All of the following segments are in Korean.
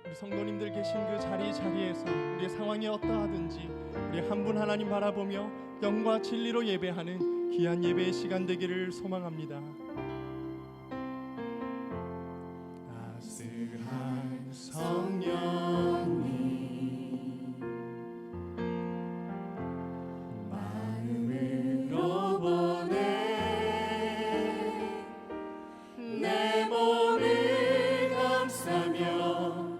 우리 성도님들 계신 그 자리에서 우리의 상황이 어떠하든지 우리 한 분 하나님 바라보며 영과 진리로 예배하는 귀한 예배의 시간 되기를 소망합니다. 따스한 성령님 마음으로 보내 내 몸을 감싸며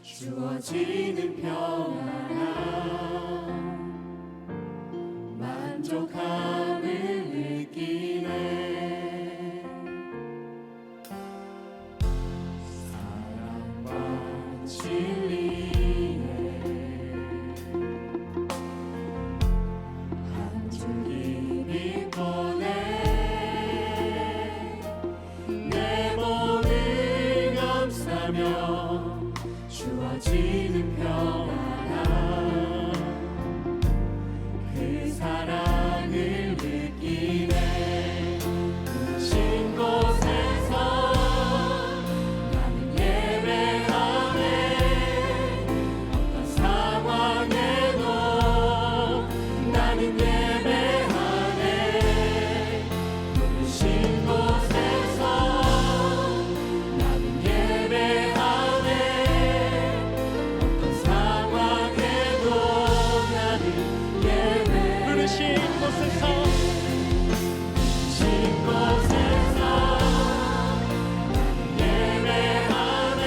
주어지는 평안함 만족함을 느끼네. 사랑과 진리에 한 줄기 빛 보내 내 몸을 감싸며 주어지는 평안함 그 사랑을 느끼네. 신 곳에서 나는 예배하네. 어떤 상황에도 나는 예배하네. 신 곳에서 나는 예배하네. 어떤 상황에도 나는 예배. 부르신 곳에서 신 곳에서 나는 예배하네.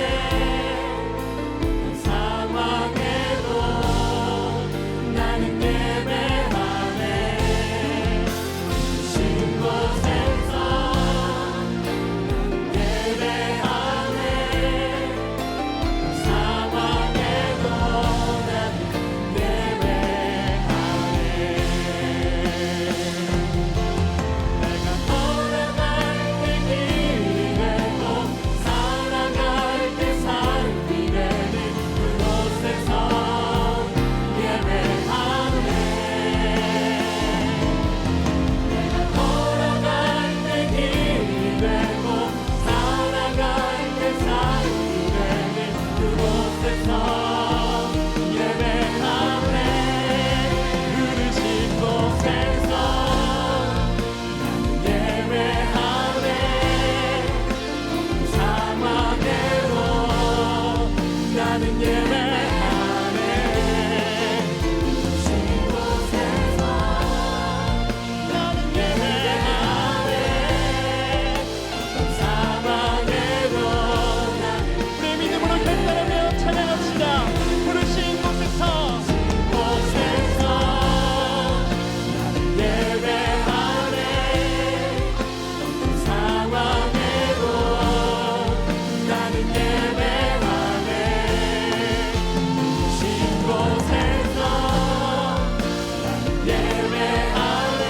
어떤 상황에도 나는 예배하네. 신 곳에서 나는 예배하네. 상황에도 나는 내가 걸어갈 때 길이 되고 살아갈 때 삶이 되는 그곳에서 예배하네. 내가 걸어갈 때 길이 되고 살아갈 때 삶이 되는 그곳에서 예배하네. 부르신 곳에서 나는 예배하네. 상황에도 나는 예배하네. 부르신 곳에서 나는 예배하네. 상황에도 나는 우리의 믿음으로 결단하며 찬양합시다. 부르신 곳에서 나는 예배하네. 어떤 상황에도 나는 예배하네. 신 곳에서 나는 예배하네.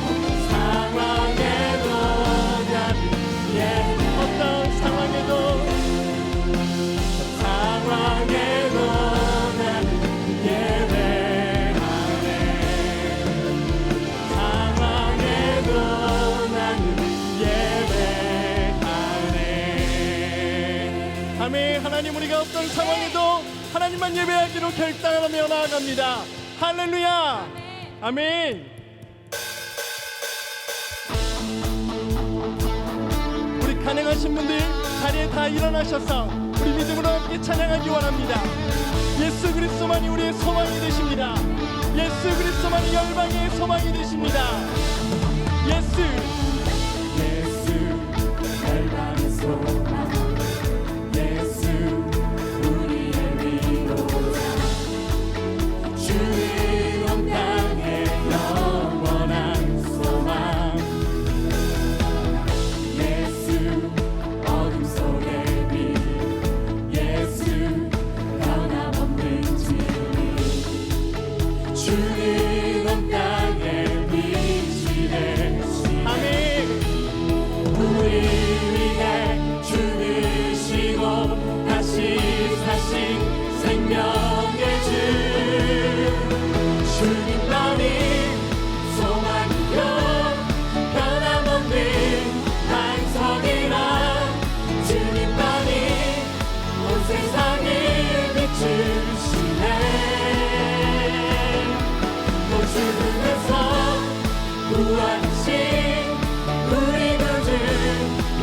어떤 상황에도 나는 어떤 상황에도 나는 예배하네. 상황에도 나는 예배하네. 아멘. 하나님, 우리가 어떤 상황에도 하나님만 예배하기로 결단하며 나아갑니다. 할렐루야. 아멘. 우리 가능하신 분들 자리에 다 일어나셔서 우리 믿음으로 함께 찬양하기 원합니다. 예수 그리스도만이 우리의 소망이 되십니다. 예수 그리스도만이 열방의 소망이 되십니다. 예수 열방의 소망, 예수 우리의 위로자, 주의 온 땅에 영원한 소망. 예수 어둠 속의 빛, 예수 변함없는 진리, 주의 온 땅에 빛이 부활하신 우리 구주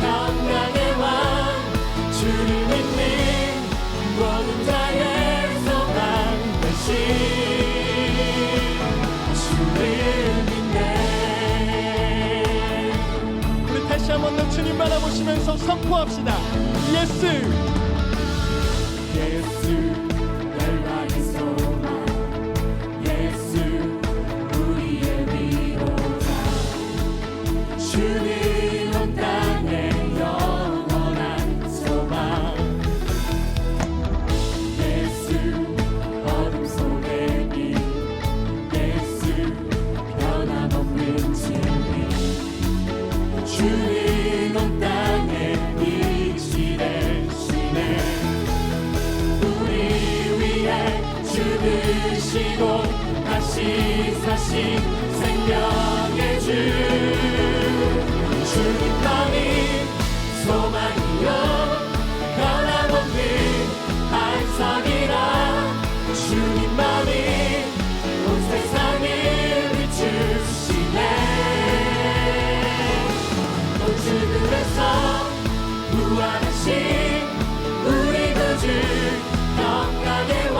영광의 왕 주를 믿는 모든 자의 소망 되신 주를 믿네. 우리 다시 한 번 더 주님 바라보시면서 선포합시다. 예수 예수 열방의 소망 예수 우리의 위로자 주는 온 땅의 영원한 소망 예수 어둠 속의 빛 예수 변함없는 진리 주는 온 땅의 빛이 되시네. 우리 위해 죽으시고 다시 사신 생명의 주 주님만이 소망이요 변함없는 반석이라 주님만이 온 세상을 비추시네. 또 죽음에서 부활하신 우리 구주 영광의 왕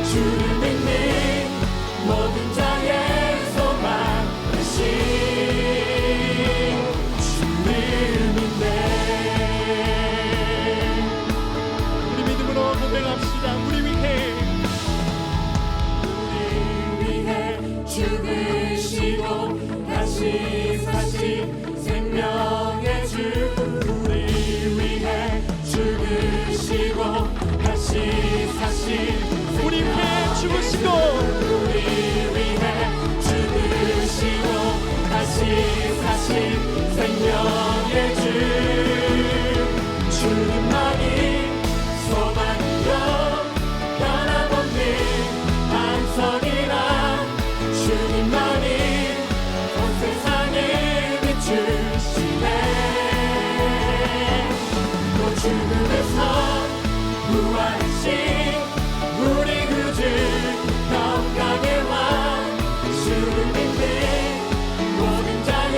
주를 믿는 모든 자의 소망 되신 주를 믿네. 우리 믿음으로 고백합시다. 우리 위해 죽으시고 다시 사신 생명의 주 우리 위해 죽으시고 다시 사신 우리 위해 죽으시고 우리 위해 죽으시고 다시 사신 생명의 주 주님만이 소망이요 변함없는 반석이라 주님만이 온 세상을 비추시네. 또 죽음에서 부활하신 우리 구주 영광의 왕 주를 믿는 모든 자의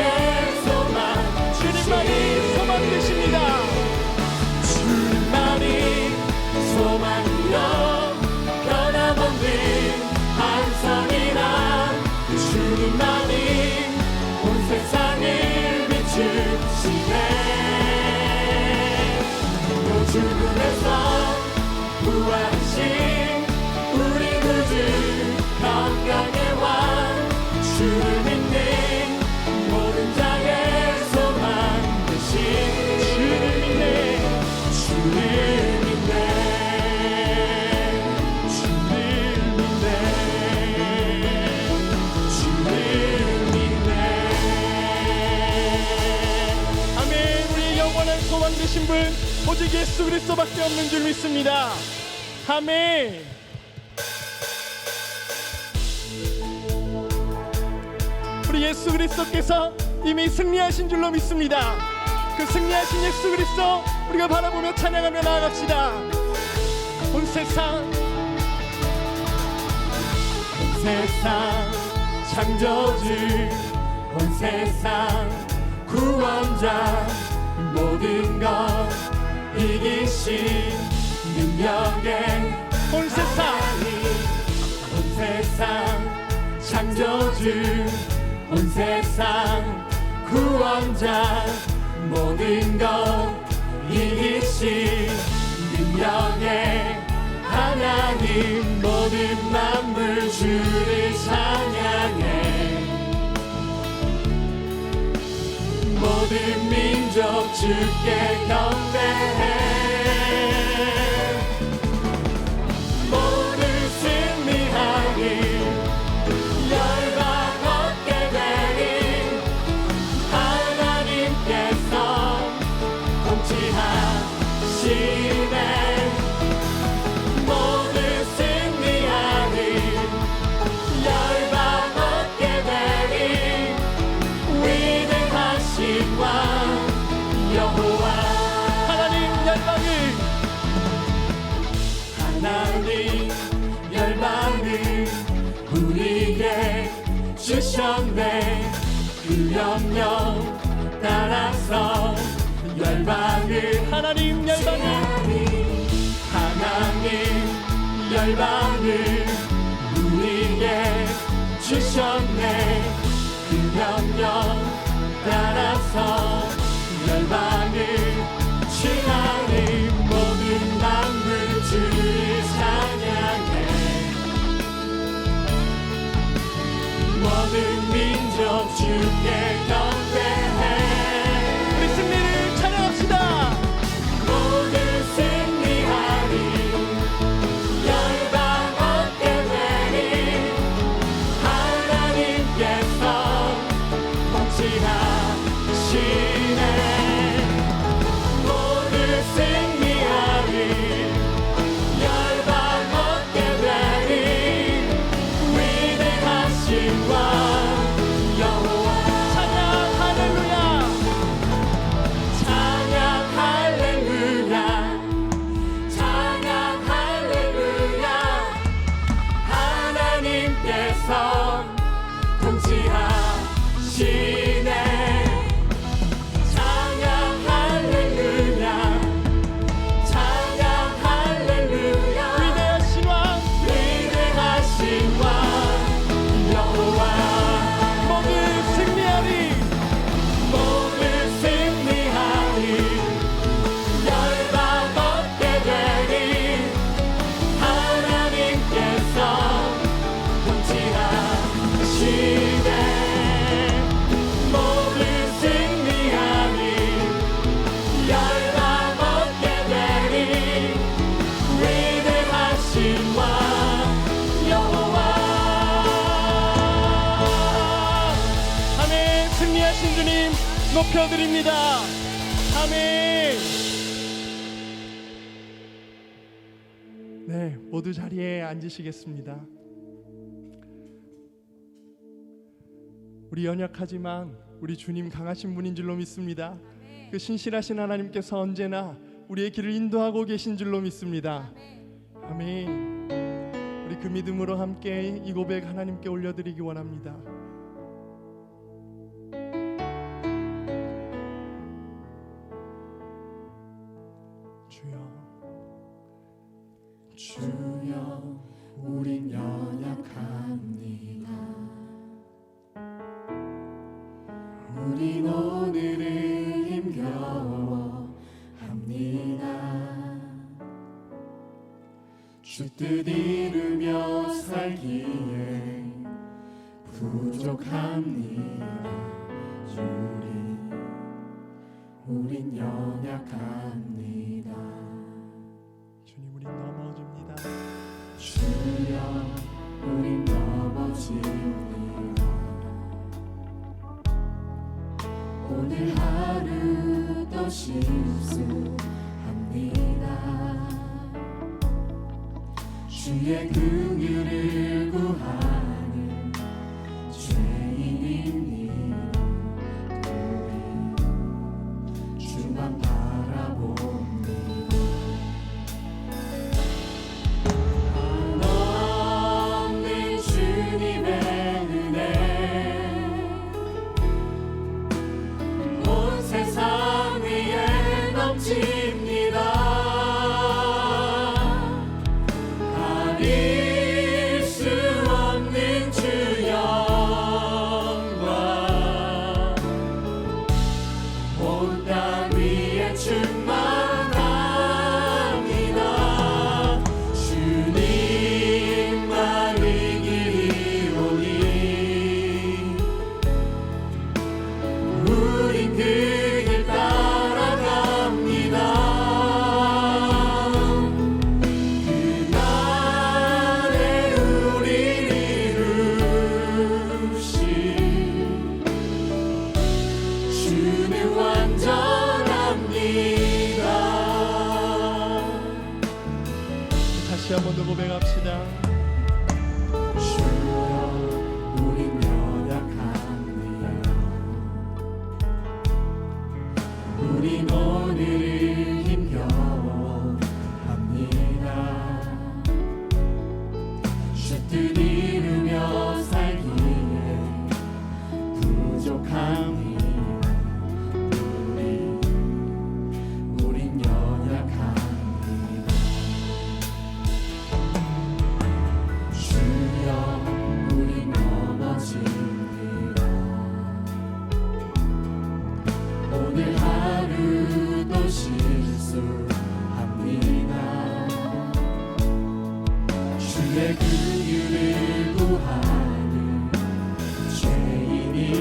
소망 주님만이 소망 되십니다. 주님만이 소망이요 변함없는 반석이라 주님만이 온 세상을 비추시네. 또 죽음에서 부활하신 우리 구주 영광의 왕 주를 믿는 모든 자의 소망 되신 주를 믿네. 주를 믿네. 주를 믿네. 주를 믿네. 아멘. 우리 영원한 소망 되신 분 오직 예수 그리스도밖에 없는 줄 믿습니다. 아멘. 우리 예수 그리스도께서 이미 승리하신 줄로 믿습니다. 그 승리하신 예수 그리스도 우리가 바라보며 찬양하며 나아갑시다. 온 세상 창조주 온 세상 구원자 모든 것 이기신 능력의 온 세상 온 세상 창조주 온 세상 구원자 모든 것 이기신 능력의 하나님 모든 만물 주를 찬양해 모든 민족 주께 경배해 모두 승리하리 열방 얻게 되리 하나님께서 통치하시네 하나님 열방을 우리에게 주셨네 그 명령 따라서 열방을 하나님 열방을 우리에게 주셨네. 그 명령 따라서 열방을 주나님 모든 만물 주를 찬양해. 모든 민족 주께 경배해. 우리 승리를 찬양합시다. 모든 승리하리. 열방 얻게 되리. 하나님께서 통치하시네. 모든 승리하리. 열방 얻게 되리. 위대하신 왕 여호와. 찬양 할렐루야. 찬양 할렐루야. 찬양 할렐루야. 하나님께서 통치하시네. 찬양 할렐루야. 찬양 할렐루야. 위대하신 왕 위대하신 왕 여호와. 모두 승리하리. 모두 승리하리. 열방 얻게 되리. 하나님께서 통치하시네. 모두 승리하리. 열방 얻게 되리. 위대하신 왕 여호와. 아멘. 승리하신 주님 높여드립니다. 아멘. 네, 모두 자리에 앉으시겠습니다. 우리 연약하지만 우리 주님 강하신 분인 줄로 믿습니다. 그 신실하신 하나님께서 언제나 우리의 길을 인도하고 계신 줄로 믿습니다. 아멘. 우리 그 믿음으로 함께 이 고백 하나님께 올려드리기 원합니다. 주여 우린 연약합니다. 우린 오늘은 힘겨워합니다. 주 뜻 이루며 살기에 부족합니다. 우린 연약합니다. 주님, 우리 넘어집니다. 주여 우린 넘어집니다. 오늘 하루도 실수합니다. 주의 긍휼을 구하는 죄인입니다. 우리 주만 바라봅니다. 한없는 주님의 은혜 온 세상 위에 넘칩니다. 가릴 수 없는 주 영광 온 땅 위에 충만합니다. 주님만 이기리오니 우린 그 길 따라갑니다. 그날에 우릴 이루신 주는 완전합니다. 다시 한 번 더 고백합시다. 주여 우린 연약합니다. 우린 오늘을 힘겨워합니다. 주 뜻 이루며 살기에 부족합니다. 긍휼을 구하는 죄인이니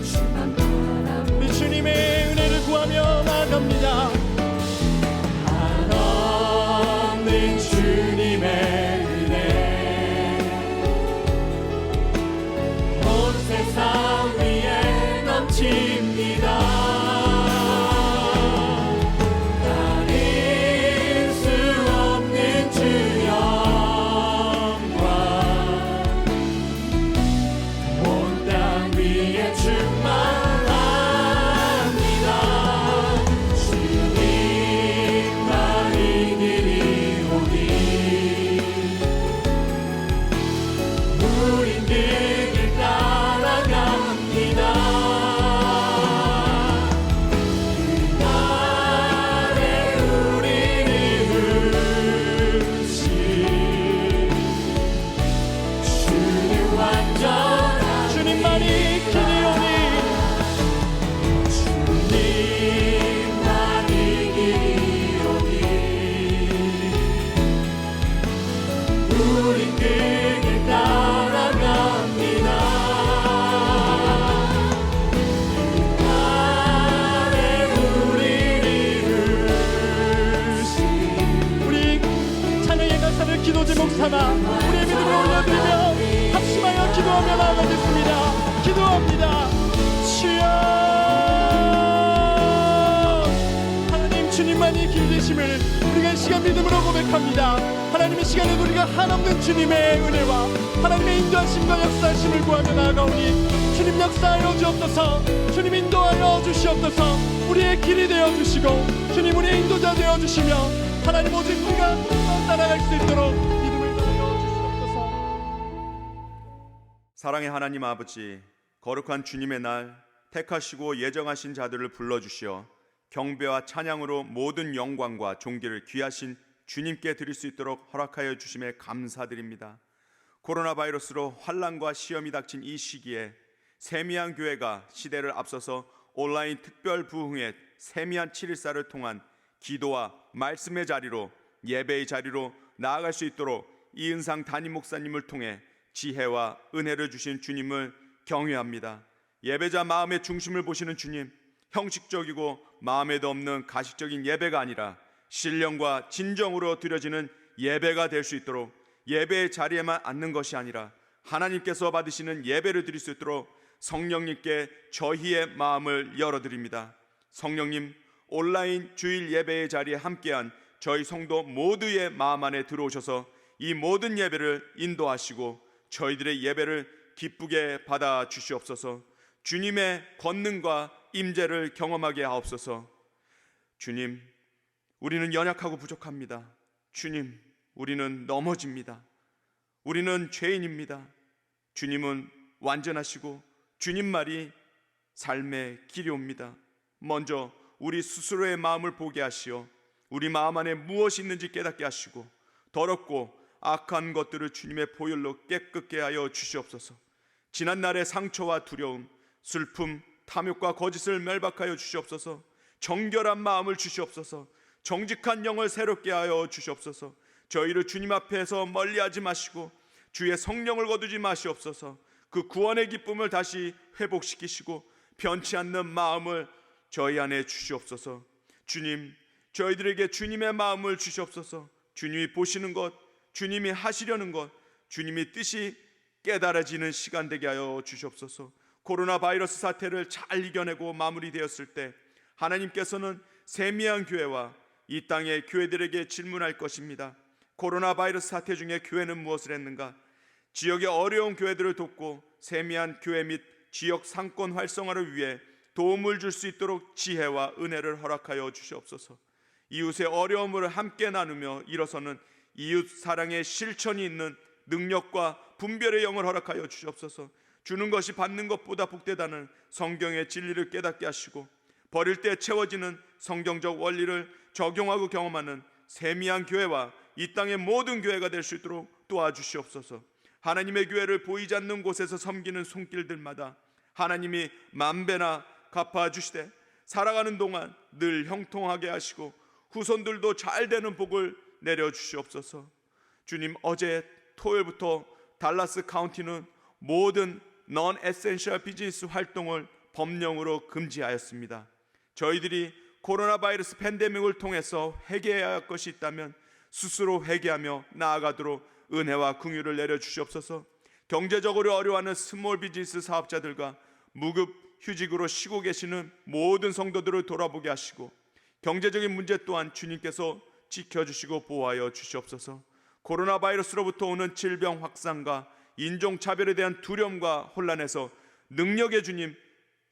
주만 바라보는 우리 주님의 은혜를 구하며 나아갑니다. 한없는 주님의 은혜 온 세상 위에 넘칩니다. 가릴 수 없는 주 영광 온 땅 위에 충만합니다. 주님만이 길이 오니 우린 그 길 따라갑니다. 그날에 우리를 부르신 주는 완전한 주님만이 길이 오니 주님만이 길이 오니 우린 그 길 따라갑니다. 그날에 우리를 부르신 우리 찬양의 가사를 기도 제목 삼아 우리의 믿음을 올려드리며 합심하여 기도하며 나아가겠습니다. 기도합니다. 주여 하나님 주님만이 길 되심을 우리가 이 시간 믿음으로 고백합니다. 하나님 이 시간에 우리가 한없는 주님의 은혜와 하나님의 인도하심과 역사하심을 구하며 나아가오니 주님 역사하여 주옵소서. 주님 인도하여 주시옵소서. 우리의 길이 되어 주시고 주님 우리의 인도자 되어 주시며 하나님 오직 우리가 따라갈 수 있도록 믿음을 주여 주시옵소서. 사랑의 하나님 아버지, 거룩한 주님의 날 택하시고 예정하신 자들을 불러주시어 경배와 찬양으로 모든 영광과 존귀를 귀하신 주님께 드릴 수 있도록 허락하여 주심에 감사드립니다. 코로나 바이러스로 환난과 시험이 닥친 이 시기에 세미한 교회가 시대를 앞서서 온라인 특별 부흥의 세미한 7일사를 통한 기도와 말씀의 자리로 예배의 자리로 나아갈 수 있도록 이은상 담임 목사님을 통해 지혜와 은혜를 주신 주님을 경외합니다. 예배자 마음의 중심을 보시는 주님, 형식적이고 마음에도 없는 가식적인 예배가 아니라 신령과 진정으로 드려지는 예배가 될 수 있도록 예배의 자리에만 앉는 것이 아니라 하나님께서 받으시는 예배를 드릴 수 있도록 성령님께 저희의 마음을 열어드립니다. 성령님, 온라인 주일 예배의 자리에 함께한 저희 성도 모두의 마음 안에 들어오셔서 이 모든 예배를 인도하시고 저희들의 예배를 기쁘게 받아 주시옵소서. 주님의 권능과 임재를 경험하게 하옵소서. 주님, 우리는 연약하고 부족합니다. 주님, 우리는 넘어집니다. 우리는 죄인입니다. 주님은 완전하시고 주님 말이 삶의 길이 옵니다. 먼저 우리 스스로의 마음을 보게 하시어 우리 마음 안에 무엇이 있는지 깨닫게 하시고 더럽고 악한 것들을 주님의 보혈로 깨끗게 하여 주시옵소서. 지난날의 상처와 두려움, 슬픔, 탐욕과 거짓을 멸박하여 주시옵소서. 정결한 마음을 주시옵소서. 정직한 영을 새롭게 하여 주시옵소서. 저희를 주님 앞에서 멀리하지 마시고 주의 성령을 거두지 마시옵소서. 그 구원의 기쁨을 다시 회복시키시고 변치 않는 마음을 저희 안에 주시옵소서. 주님, 저희들에게 주님의 마음을 주시옵소서. 주님이 보시는 것, 주님이 하시려는 것, 주님이 뜻이 깨달아지는 시간 되게 하여 주시옵소서. 코로나 바이러스 사태를 잘 이겨내고 마무리되었을 때 하나님께서는 세미한 교회와 이 땅의 교회들에게 질문할 것입니다. 코로나 바이러스 사태 중에 교회는 무엇을 했는가? 지역의 어려운 교회들을 돕고 세미한 교회 및 지역 상권 활성화를 위해 도움을 줄 수 있도록 지혜와 은혜를 허락하여 주시옵소서. 이웃의 어려움을 함께 나누며 일어서는 이웃 사랑의 실천이 있는 능력과 분별의 영을 허락하여 주시옵소서. 주는 것이 받는 것보다 복되다는 성경의 진리를 깨닫게 하시고 버릴 때 채워지는 성경적 원리를 적용하고 경험하는 세미한 교회와 이 땅의 모든 교회가 될 수 있도록 도와주시옵소서. 하나님의 교회를 보이지 않는 곳에서 섬기는 손길들마다 하나님이 만배나 갚아주시되 살아가는 동안 늘 형통하게 하시고 후손들도 잘 되는 복을 내려 주시옵소서. 주님, 어제 토요일부터 달라스 카운티는 모든 non essential 비즈니스 활동을 법령으로 금지하였습니다. 저희들이 코로나 바이러스 팬데믹을 통해서 회개해야 할 것이 있다면 스스로 회개하며 나아가도록 은혜와 긍휼을 내려 주시옵소서. 경제적으로 어려워하는 스몰 비즈니스 사업자들과 무급 휴직으로 쉬고 계시는 모든 성도들을 돌아보게 하시고, 경제적인 문제 또한 주님께서 지켜주시고 보호하여 주시옵소서. 코로나 바이러스로부터 오는 질병 확산과 인종차별에 대한 두려움과 혼란에서 능력의 주님,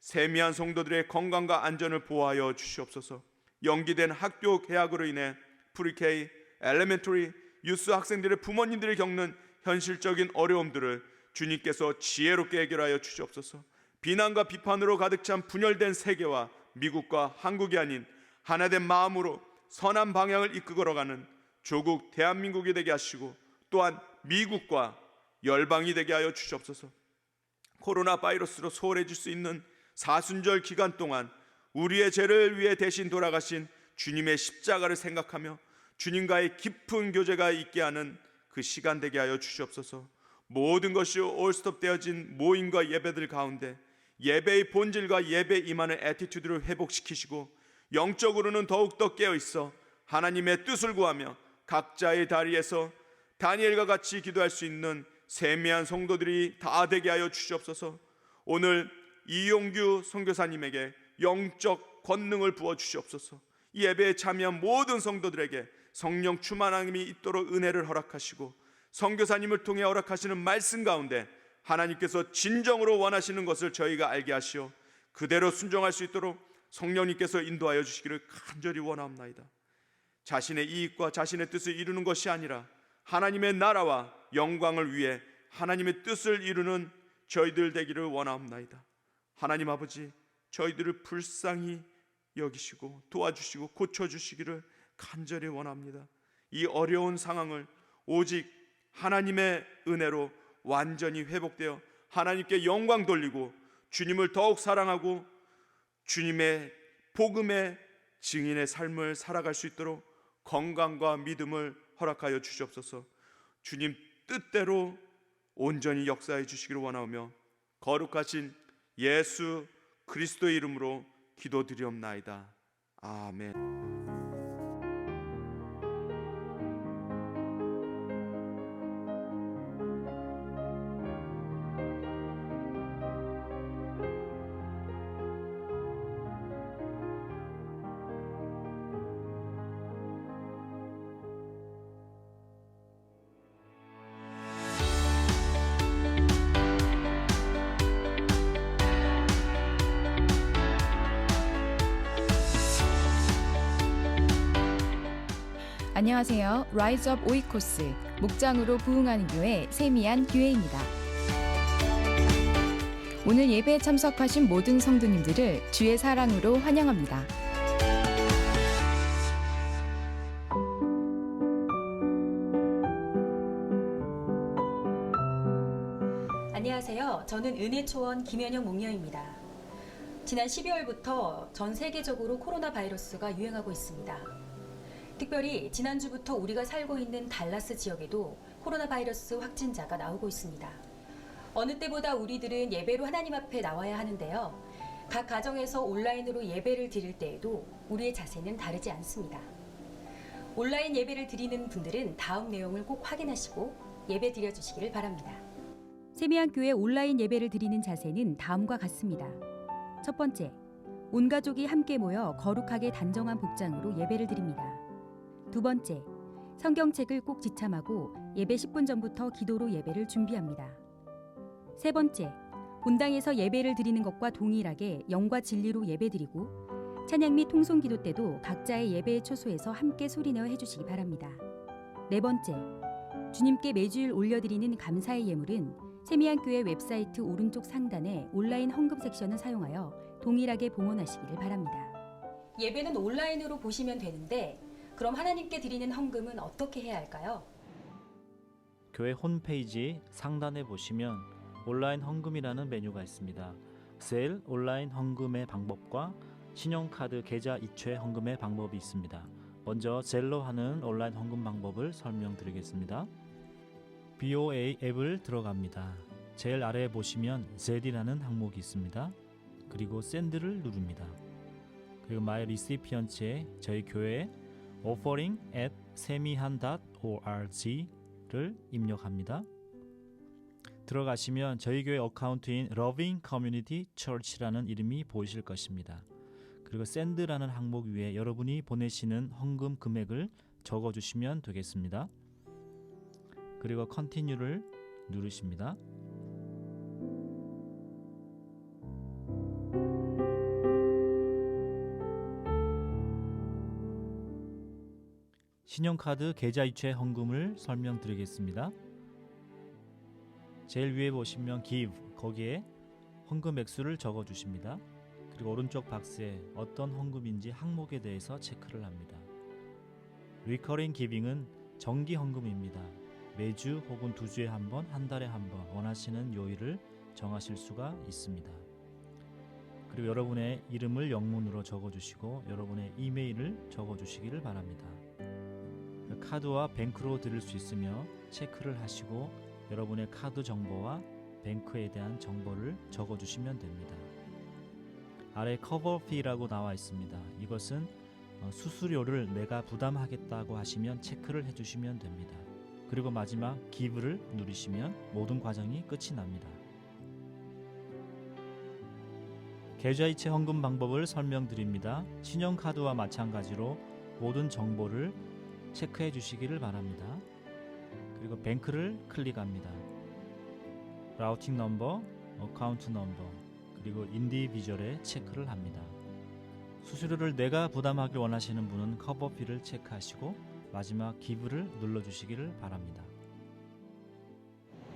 세미한 성도들의 건강과 안전을 보호하여 주시옵소서. 연기된 학교 개학으로 인해 프리케이, 엘레멘터리, 유스 학생들의 부모님들이 겪는 현실적인 어려움들을 주님께서 지혜롭게 해결하여 주시옵소서. 비난과 비판으로 가득 찬 분열된 세계와 미국과 한국이 아닌 하나된 마음으로 선한 방향을 이끌어 가는 조국 대한민국이 되게 하시고, 또한 미국과 열방이 되게 하여 주시옵소서. 코로나 바이러스로 소홀해질 수 있는 사순절 기간 동안 우리의 죄를 위해 대신 돌아가신 주님의 십자가를 생각하며 주님과의 깊은 교제가 있게 하는 그 시간 되게 하여 주시옵소서. 모든 것이 올스톱되어진 모임과 예배들 가운데 예배의 본질과 예배에 임하는 애티튜드를 회복시키시고, 영적으로는 더욱더 깨어있어 하나님의 뜻을 구하며 각자의 다리에서 다니엘과 같이 기도할 수 있는 세미한 성도들이 다 되게 하여 주시옵소서. 오늘 이용규 선교사님에게 영적 권능을 부어 주시옵소서. 이 예배에 참여한 모든 성도들에게 성령 충만함이 있도록 은혜를 허락하시고, 선교사님을 통해 허락하시는 말씀 가운데 하나님께서 진정으로 원하시는 것을 저희가 알게 하시어 그대로 순종할 수 있도록 성령님께서 인도하여 주시기를 간절히 원하옵나이다. 자신의 이익과 자신의 뜻을 이루는 것이 아니라 하나님의 나라와 영광을 위해 하나님의 뜻을 이루는 저희들 되기를 원하옵나이다. 하나님 아버지, 저희들을 불쌍히 여기시고 도와주시고 고쳐주시기를 간절히 원합니다. 이 어려운 상황을 오직 하나님의 은혜로 완전히 회복되어 하나님께 영광 돌리고 주님을 더욱 사랑하고 주님의 복음의 증인의 삶을 살아갈 수 있도록 건강과 믿음을 허락하여 주시옵소서. 주님 뜻대로 온전히 역사해 주시기를 원하오며 거룩하신 예수 그리스도의 이름으로 기도드리옵나이다. 아멘. 안녕하세요. 라이즈 업 오이코스 목장으로 부흥하는 교회 세미한 교회입니다. 오늘 예배에 참석하신 모든 성도님들을 주의 사랑으로 환영합니다. 안녕하세요. 저는 은혜초원 김현영 목녀입니다. 지난 12월부터 전 세계적으로 코로나 바이러스가 유행하고 있습니다. 특별히 지난주부터 우리가 살고 있는 달라스 지역에도 코로나 바이러스 확진자가 나오고 있습니다. 어느 때보다 우리들은 예배로 하나님 앞에 나와야 하는데요. 각 가정에서 온라인으로 예배를 드릴 때에도 우리의 자세는 다르지 않습니다. 온라인 예배를 드리는 분들은 다음 내용을 꼭 확인하시고 예배 드려주시기를 바랍니다. 세미한 교회 온라인 예배를 드리는 자세는 다음과 같습니다. 첫 번째, 온 가족이 함께 모여 거룩하게 단정한 복장으로 예배를 드립니다. 두 번째, 성경책을 꼭 지참하고 예배 10분 전부터 기도로 예배를 준비합니다. 세 번째, 본당에서 예배를 드리는 것과 동일하게 영과 진리로 예배드리고 찬양 및 통성기도 때도 각자의 예배의 초소에서 함께 소리내어 해주시기 바랍니다. 네 번째, 주님께 매주일 올려드리는 감사의 예물은 세미한 교회 웹사이트 오른쪽 상단에 온라인 헌금 섹션을 사용하여 동일하게 봉헌하시기를 바랍니다. 예배는 온라인으로 보시면 되는데 그럼 하나님께 드리는 헌금은 어떻게 해야 할까요? 교회 홈페이지 상단에 보시면 온라인 헌금이라는 메뉴가 있습니다. 세일 온라인 헌금의 방법과 신용카드 계좌 이체 헌금의 방법이 있습니다. 먼저 젤로 하는 온라인 헌금 방법을 설명드리겠습니다. BOA 앱을 들어갑니다. 제일 아래에 보시면 Z이라는 항목이 있습니다. 그리고 샌드를 누릅니다. 그리고 My Recipients에 저희 교회 offering@semihan.org를 입력합니다. 들어가시면 저희 교회 어카운트인 Loving Community Church라는 이름이 보이실 것입니다. 그리고 샌드라는 항목 위에 여러분이 보내시는 헌금 금액을 적어주시면 되겠습니다. 그리고 Continue를 누르십니다. 신용카드 계좌이체 헌금을 설명드리겠습니다. 제일 위에 보시면 Give, 거기에 헌금 액수를 적어주십니다. 그리고 오른쪽 박스에 어떤 헌금인지 항목에 대해서 체크를 합니다. Recurring Giving은 정기 헌금입니다. 매주 혹은 2주에 한 번, 한 달에 한 번 원하시는 요일을 정하실 수가 있습니다. 그리고 여러분의 이름을 영문으로 적어주시고 여러분의 이메일을 적어주시기를 바랍니다. 카드와 뱅크로 드릴 수 있으며 체크를 하시고 여러분의 카드 정보와 뱅크에 대한 정보를 적어주시면 됩니다. 아래 커버 피라고 나와 있습니다. 이것은 수수료를 내가 부담하겠다고 하시면 체크를 해주시면 됩니다. 그리고 마지막 기브를 누르시면 모든 과정이 끝이 납니다. 계좌이체 헌금 방법을 설명드립니다. 신용카드와 마찬가지로 모든 정보를 체크해 주시기를 바랍니다. 그리고 뱅크를 클릭합니다. 라우팅 넘버, 어카운트 넘버, 그리고 인디비주얼에 체크를 합니다. 수수료를 내가 부담하길 원하시는 분은 커버피를 체크하시고 마지막 기브를 눌러주시기를 바랍니다.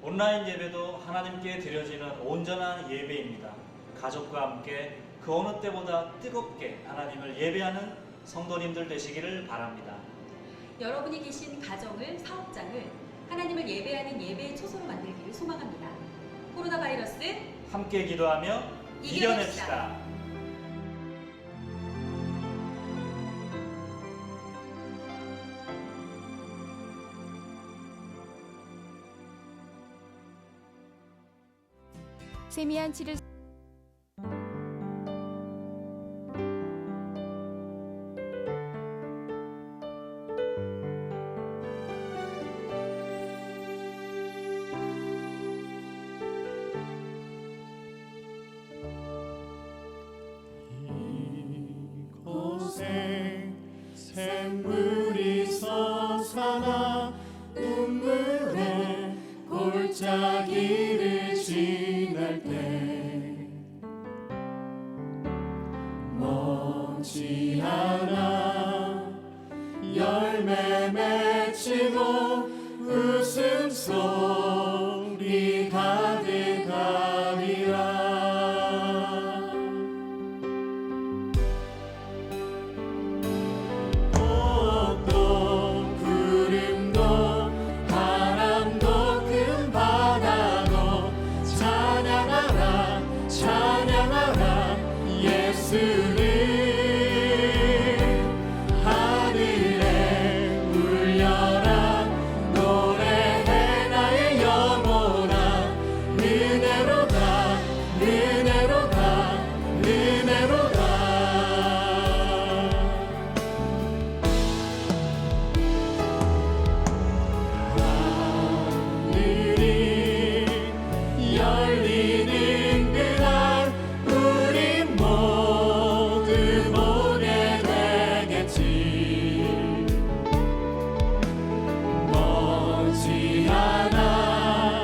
온라인 예배도 하나님께 드려지는 온전한 예배입니다. 가족과 함께 그 어느 때보다 뜨겁게 하나님을 예배하는 성도님들 되시기를 바랍니다. 여러분이 계신 가정을, 사업장을 하나님을 예배하는 예배의 초소로 만들기를 소망합니다. 코로나 바이러스 함께 기도하며 이겨냅시다. 세미한 치를 이곳에 샘물이 솟아나 눈물에 골짜기를 지날 때 머지않아 열매 맺히고 웃음소리 가득하리라. 꽃도 구름도 바람도 큰 바다도 찬양하라 찬양하라 예수를 하늘에 울려라 노래해 나의 영혼아 은혜로다 은혜로다 은혜로다. 하늘이 열리는 그날 우리 모두 보게 되겠지. 머지않아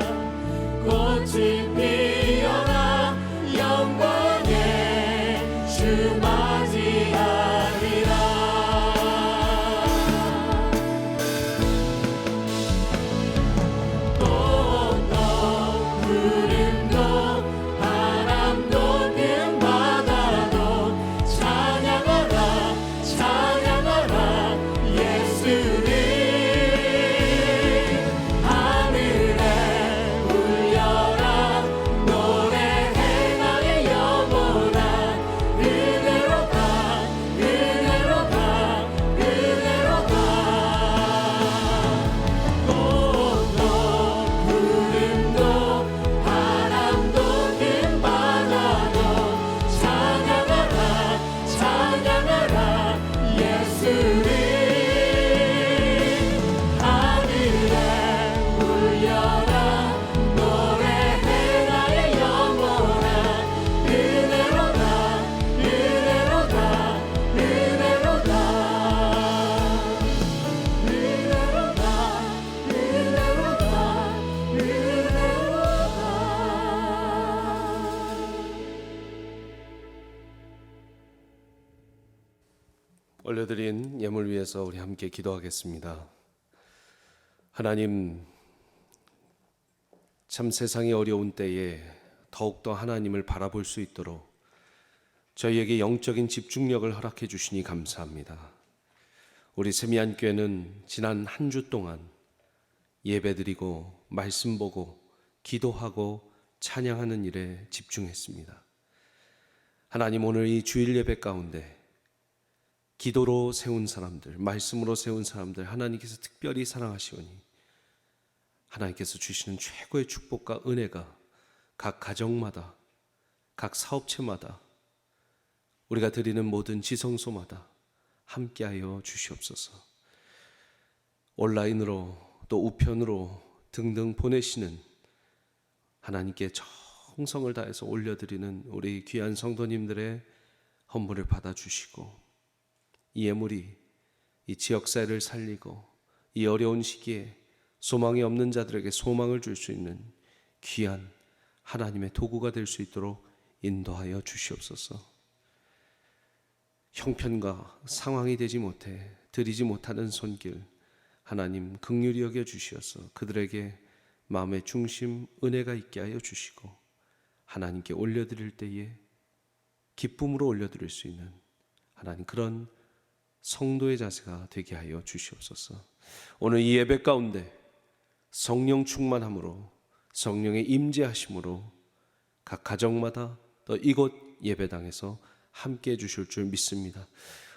꽃이 피어나 영광의 주 맞이하리라. 꽃도 구름도 바람도 큰 바다도 찬양하라 찬양하라 예수를 하늘에 울려라 노래해 나의 영혼아 은혜로다 올려드린 예물 위해서 우리 함께 기도하겠습니다. 하나님, 참 세상이 어려운 때에 더욱더 하나님을 바라볼 수 있도록 저희에게 영적인 집중력을 허락해 주시니 감사합니다. 우리 세미안교회는 지난 한 주 동안 예배드리고 말씀 보고 기도하고 찬양하는 일에 집중했습니다. 하나님, 오늘 이 주일 예배 가운데 기도로 세운 사람들, 말씀으로 세운 사람들 하나님께서 특별히 사랑하시오니 하나님께서 주시는 최고의 축복과 은혜가 각 가정마다, 각 사업체마다, 우리가 드리는 모든 지성소마다 함께하여 주시옵소서. 온라인으로 또 우편으로 등등 보내시는 하나님께 정성을 다해서 올려드리는 우리 귀한 성도님들의 헌물을 받아주시고 이 예물이 이 지역사회를 살리고 이 어려운 시기에 소망이 없는 자들에게 소망을 줄 수 있는 귀한 하나님의 도구가 될 수 있도록 인도하여 주시옵소서. 형편과 상황이 되지 못해 드리지 못하는 손길 하나님 긍휼히 여겨 주시어서 그들에게 마음의 중심 은혜가 있게 하여 주시고 하나님께 올려드릴 때에 기쁨으로 올려드릴 수 있는 하나님 그런 성도의 자세가 되게 하여 주시옵소서. 오늘 이 예배 가운데 성령 충만함으로 성령의 임재하심으로 각 가정마다 또 이곳 예배당에서 함께 해 주실 줄 믿습니다.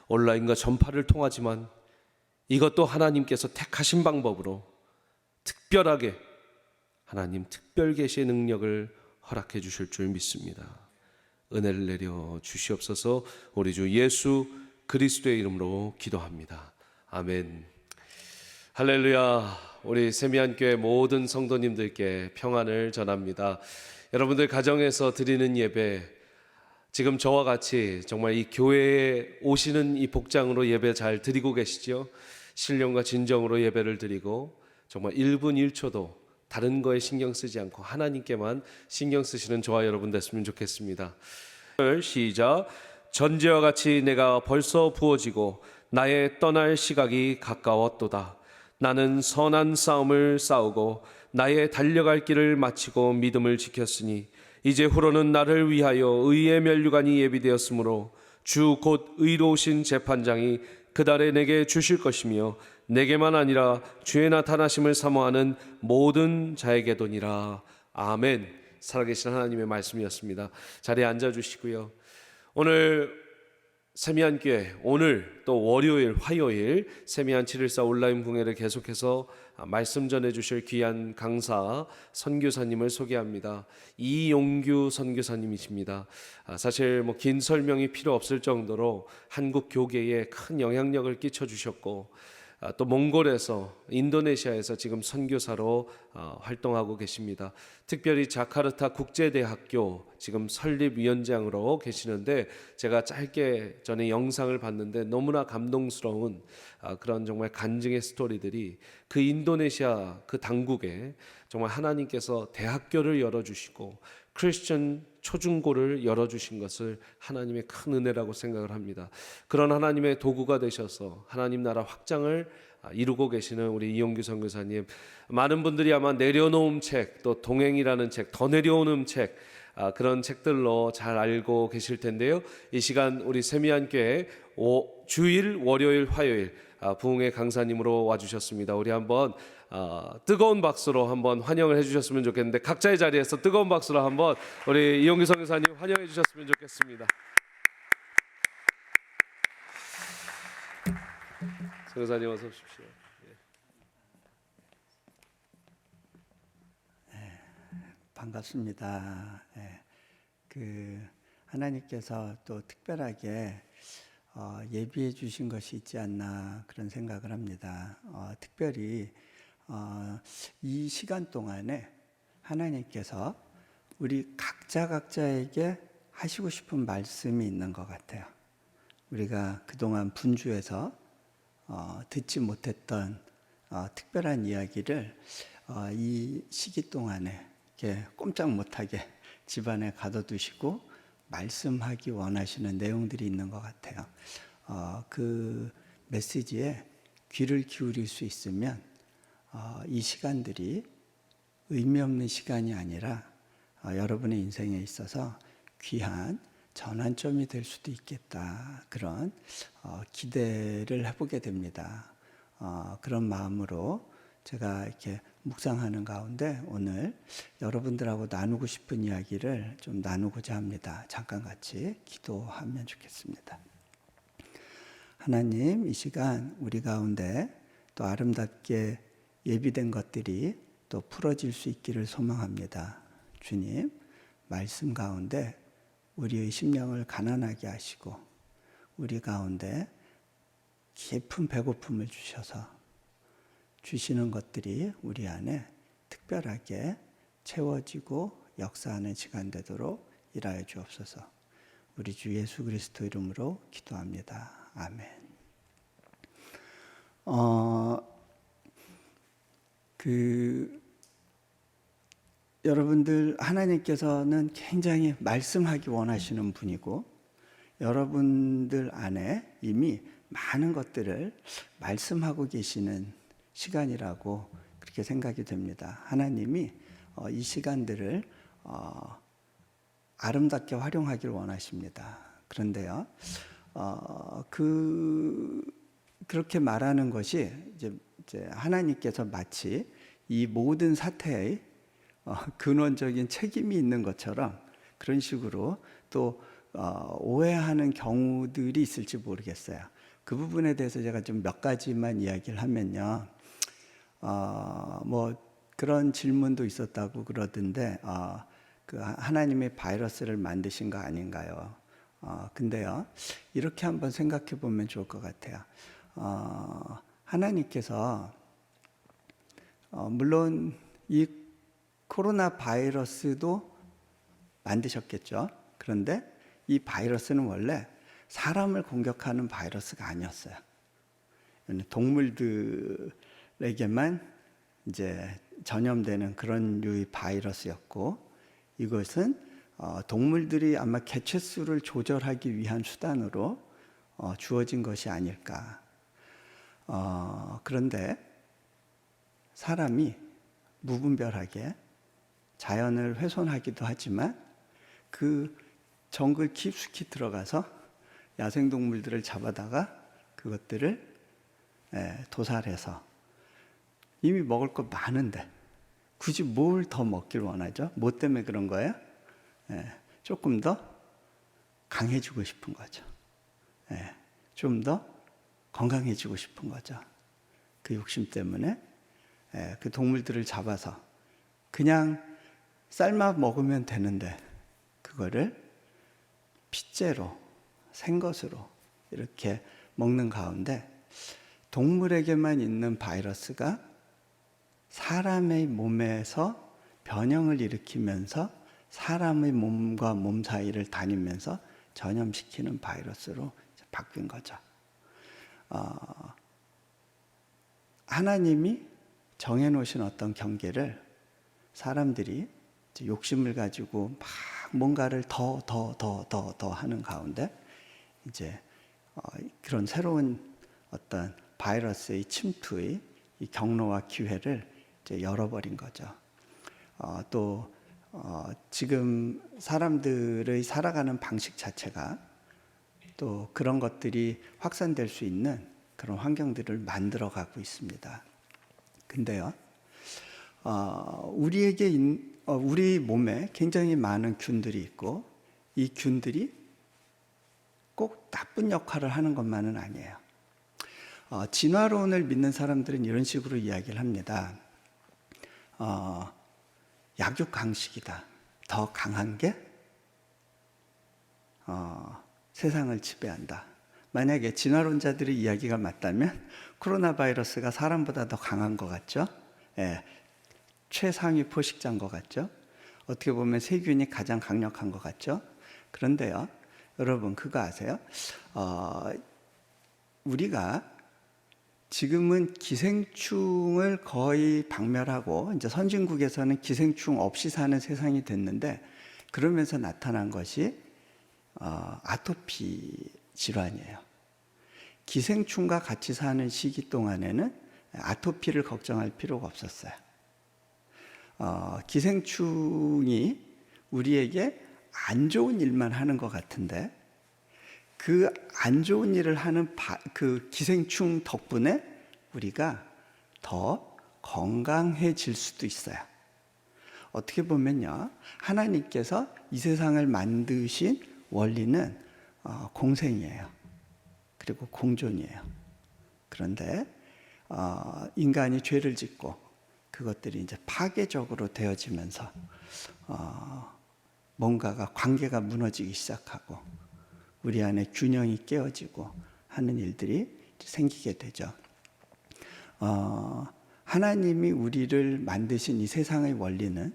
온라인과 전파를 통하지만 이것도 하나님께서 택하신 방법으로 특별하게 하나님 특별 계시의 능력을 허락해 주실 줄 믿습니다. 은혜를 내려 주시옵소서. 우리 주 예수 그리스도의 이름으로 기도합니다. 아멘. 할렐루야. 우리 세미안교회 모든 성도님들께 평안을 전합니다. 여러분들 가정에서 드리는 예배, 지금 저와 같이 정말 이 교회에 오시는 이 복장으로 예배 잘 드리고 계시죠? 신령과 진정으로 예배를 드리고 정말 1분 1초도 다른 거에 신경 쓰지 않고 하나님께만 신경 쓰시는 저와 여러분 됐으면 좋겠습니다. 시작. 전제와 같이 내가 벌써 부어지고 나의 떠날 시각이 가까웠도다. 나는 선한 싸움을 싸우고 나의 달려갈 길을 마치고 믿음을 지켰으니 이제 후로는 나를 위하여 의의 면류관이 예비되었으므로 주 곧 의로우신 재판장이 그달에 내게 주실 것이며 내게만 아니라 주의 나타나심을 사모하는 모든 자에게도니라. 아멘. 살아계신 하나님의 말씀이었습니다. 자리에 앉아주시고요. 오늘 세미안교회, 오늘 또 월요일, 화요일 세미안 714 온라인 붕회를 계속해서 말씀 전해주실 귀한 강사 선교사님을 소개합니다. 이용규 선교사님이십니다. 사실 긴 설명이 필요 없을 정도로 한국 교계에 큰 영향력을 끼쳐주셨고 또 몽골에서 인도네시아에서 지금 선교사로 활동하고 계십니다. 특별히 자카르타 국제대학교 지금 설립위원장으로 계시는데 제가 짧게 전에 영상을 봤는데 너무나 감동스러운 그런 정말 간증의 스토리들이 그 인도네시아 그 당국에 정말 하나님께서 대학교를 열어주시고 크리스천 초중고를 열어주신 것을 하나님의 큰 은혜라고 생각을 합니다. 그런 하나님의 도구가 되셔서 하나님 나라 확장을 이루고 계시는 우리 이용규 선교사님, 많은 분들이 아마 내려놓음 책, 또 동행이라는 책, 더 내려오는 책, 그런 책들로 잘 알고 계실 텐데요. 이 시간 우리 세미안교회 주일, 월요일, 화요일 부흥회 강사님으로 와주셨습니다. 우리 한번 뜨거운 박수로 한번 환영을 해주셨으면 좋겠는데 각자의 자리에서 뜨거운 박수로 한번 우리 이용규 선교사님 환영해 주셨으면 좋겠습니다. 선교사님 어서 오십시오. 반갑습니다. 하나님께서 또 특별하게 예비해 주신 것이 있지 않나 그런 생각을 합니다. 특별히 이 시간 동안에 하나님께서 우리 각자에게 하시고 싶은 말씀이 있는 것 같아요. 우리가 그동안 분주해서 듣지 못했던 특별한 이야기를 이 시기 동안에 이렇게 꼼짝 못하게 집안에 가둬두시고 말씀하기 원하시는 내용들이 있는 것 같아요. 그 메시지에 귀를 기울일 수 있으면 이 시간들이 의미 없는 시간이 아니라 여러분의 인생에 있어서 귀한 전환점이 될 수도 있겠다. 그런 기대를 해보게 됩니다. 그런 마음으로 제가 이렇게 묵상하는 가운데 오늘 여러분들하고 나누고 싶은 이야기를 좀 나누고자 합니다. 잠깐 같이 기도하면 좋겠습니다. 하나님, 이 시간 우리 가운데 또 아름답게 예비된 것들이 또 풀어질 수 있기를 소망합니다. 주님, 말씀 가운데 우리의 심령을 가난하게 하시고 우리 가운데 깊은 배고픔을 주셔서 주시는 것들이 우리 안에 특별하게 채워지고 역사하는 시간 되도록 일하여 주옵소서. 우리 주 예수 그리스도 이름으로 기도합니다. 아멘. 여러분들 하나님께서는 굉장히 말씀하기 원하시는 분이고 여러분들 안에 이미 많은 것들을 말씀하고 계시는 시간이라고 그렇게 생각이 됩니다. 하나님이 이 시간들을 아름답게 활용하길 원하십니다. 그런데요, 그렇게 말하는 것이 이제 하나님께서 마치 이 모든 사태의 근원적인 책임이 있는 것처럼 그런 식으로 또 오해하는 경우들이 있을지 모르겠어요. 그 부분에 대해서 제가 좀 몇 가지만 이야기를 하면요. 뭐 그런 질문도 있었다고 그러던데 그 하나님의 바이러스를 만드신 거 아닌가요? 근데요, 이렇게 한번 생각해 보면 좋을 것 같아요. 하나님께서 물론 이 코로나 바이러스도 만드셨겠죠. 그런데 이 바이러스는 원래 사람을 공격하는 바이러스가 아니었어요. 동물들에게만 이제 전염되는 그런 류의 바이러스였고, 이것은 동물들이 아마 개체수를 조절하기 위한 수단으로 주어진 것이 아닐까. 그런데 사람이 무분별하게 자연을 훼손하기도 하지만 그 정글 깊숙이 들어가서 야생동물들을 잡아다가 그것들을 도살해서 이미 먹을 거 많은데 굳이 뭘 더 먹길 원하죠? 뭐 때문에 그런 거예요? 조금 더 강해지고 싶은 거죠. 좀 더 건강해지고 싶은 거죠. 그 욕심 때문에 그 동물들을 잡아서 그냥 삶아 먹으면 되는데 그거를 핏째로 생것으로 이렇게 먹는 가운데 동물에게만 있는 바이러스가 사람의 몸에서 변형을 일으키면서 사람의 몸과 몸 사이를 다니면서 전염시키는 바이러스로 바뀐 거죠. 하나님이 정해놓으신 어떤 경계를 사람들이 욕심을 가지고 막 뭔가를 더 하는 가운데 이제 그런 새로운 어떤 바이러스의 침투의 이 경로와 기회를 이제 열어버린 거죠. 또 지금 사람들의 살아가는 방식 자체가 또 그런 것들이 확산될 수 있는 그런 환경들을 만들어가고 있습니다. 근데요, 우리 몸에 굉장히 많은 균들이 있고 이 균들이 꼭 나쁜 역할을 하는 것만은 아니에요. 진화론을 믿는 사람들은 이런 식으로 이야기를 합니다. 약육강식이다. 더 강한 게 세상을 지배한다. 만약에 진화론자들의 이야기가 맞다면 코로나 바이러스가 사람보다 더 강한 것 같죠? 최상위 포식자인 것 같죠? 어떻게 보면 세균이 가장 강력한 것 같죠? 그런데요, 여러분 그거 아세요? 우리가 지금은 기생충을 거의 박멸하고 이제 선진국에서는 기생충 없이 사는 세상이 됐는데 그러면서 나타난 것이 아토피 질환이에요. 기생충과 같이 사는 시기 동안에는 아토피를 걱정할 필요가 없었어요. 기생충이 우리에게 안 좋은 일만 하는 것 같은데 그 안 좋은 일을 하는 그 기생충 덕분에 우리가 더 건강해질 수도 있어요. 어떻게 보면요, 하나님께서 이 세상을 만드신 원리는 공생이에요. 그리고 공존이에요. 그런데 인간이 죄를 짓고 그것들이 이제 파괴적으로 되어지면서 뭔가가 관계가 무너지기 시작하고 우리 안에 균형이 깨어지고 하는 일들이 생기게 되죠. 하나님이 우리를 만드신 이 세상의 원리는,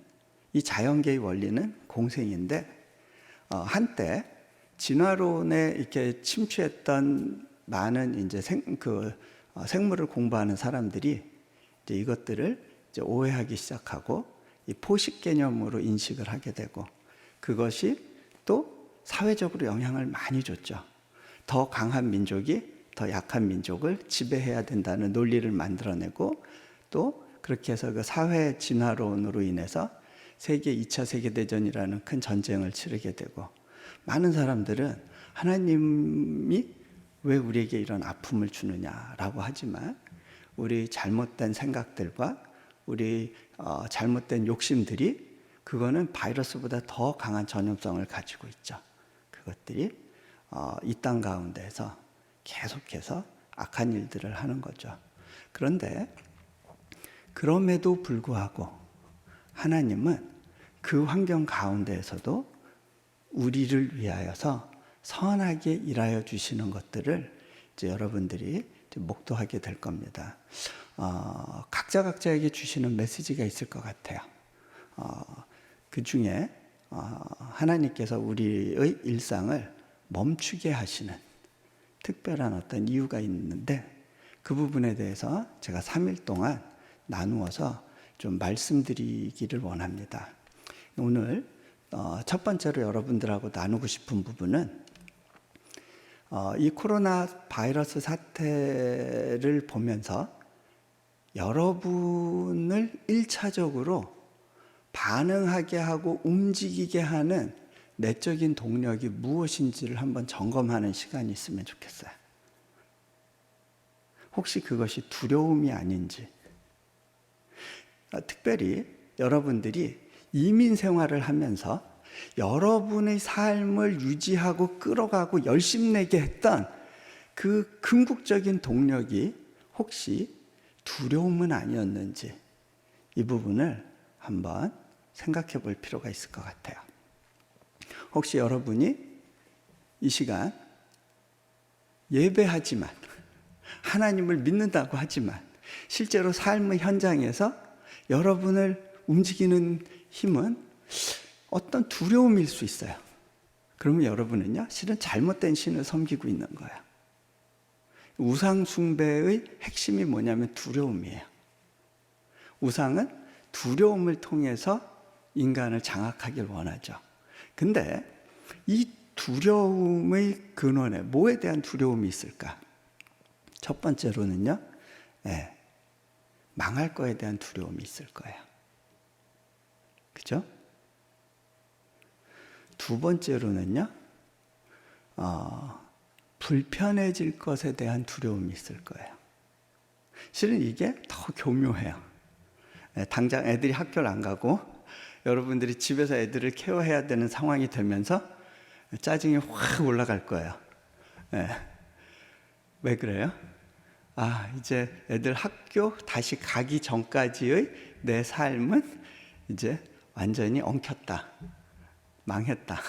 이 자연계의 원리는 공생인데 한때 진화론에 이렇게 침투했던 많은 이제 생물을 공부하는 사람들이 이제 이것들을 이제 오해하기 시작하고 이 포식 개념으로 인식을 하게 되고 그것이 또 사회적으로 영향을 많이 줬죠. 더 강한 민족이 더 약한 민족을 지배해야 된다는 논리를 만들어내고 또 그렇게 해서 그 사회 진화론으로 인해서 세계 2차 세계대전이라는 큰 전쟁을 치르게 되고 많은 사람들은 하나님이 왜 우리에게 이런 아픔을 주느냐라고 하지만 우리 잘못된 생각들과 우리 잘못된 욕심들이 그거는 바이러스보다 더 강한 전염성을 가지고 있죠. 그것들이 이 땅 가운데서 계속해서 악한 일들을 하는 거죠. 그런데 그럼에도 불구하고 하나님은 그 환경 가운데에서도 우리를 위하여서 선하게 일하여 주시는 것들을 이제 여러분들이 이제 목도하게 될 겁니다. 각자에게 주시는 메시지가 있을 것 같아요. 그 중에 하나님께서 우리의 일상을 멈추게 하시는 특별한 어떤 이유가 있는데 그 부분에 대해서 제가 3일 동안 나누어서 좀 말씀드리기를 원합니다. 오늘 첫 번째로 여러분들하고 나누고 싶은 부분은 이 코로나 바이러스 사태를 보면서 여러분을 1차적으로 반응하게 하고 움직이게 하는 내적인 동력이 무엇인지를 한번 점검하는 시간이 있으면 좋겠어요. 혹시 그것이 두려움이 아닌지. 특별히 여러분들이 이민 생활을 하면서 여러분의 삶을 유지하고 끌어가고 열심내게 했던 그 궁극적인 동력이 혹시 두려움은 아니었는지 이 부분을 한번 생각해 볼 필요가 있을 것 같아요. 혹시 여러분이 이 시간 예배하지만 하나님을 믿는다고 하지만 실제로 삶의 현장에서 여러분을 움직이는 힘은 어떤 두려움일 수 있어요. 그러면 여러분은요, 실은 잘못된 신을 섬기고 있는 거예요. 우상 숭배의 핵심이 뭐냐면 두려움이에요. 우상은 두려움을 통해서 인간을 장악하길 원하죠. 근데 이 두려움의 근원에 뭐에 대한 두려움이 있을까? 첫 번째로는요, 망할 거에 대한 두려움이 있을 거예요. 그죠? 두 번째로는요, 불편해질 것에 대한 두려움이 있을 거예요. 실은 이게 더 교묘해요. 당장 애들이 학교를 안 가고 여러분들이 집에서 애들을 케어해야 되는 상황이 되면서 짜증이 확 올라갈 거예요. 왜 그래요? 이제 애들 학교 다시 가기 전까지의 내 삶은 이제 완전히 엉켰다. 망했다.